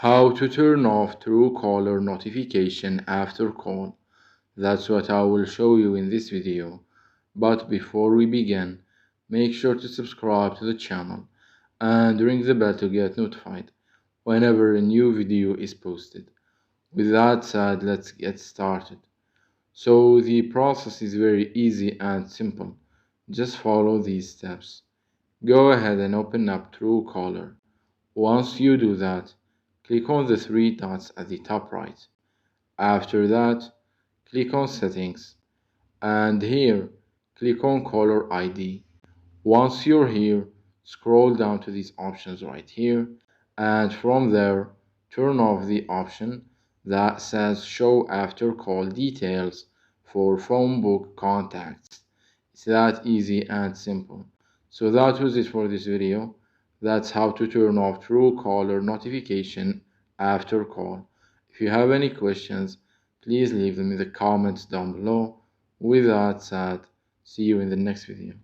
How to turn off Truecaller notification after call. That's what I will show you in this video. But before we begin, make sure to subscribe to the channel and ring the bell to get notified whenever a new video is posted. With that said, let's get started. So the process is very easy and simple. Just follow these steps. Go ahead and open up Truecaller. Once you do that, click on the three dots at the top right. After that, click on Settings, and here, click on Caller ID. Once you're here, scroll down to these options right here, and from there, turn off the option that says Show After Call Details for phone book contacts. It's that easy and simple. So that was it for this video. That's how to turn off Truecaller notification after call. If you have any questions, please leave them in the comments down below. With that said, see you in the next video.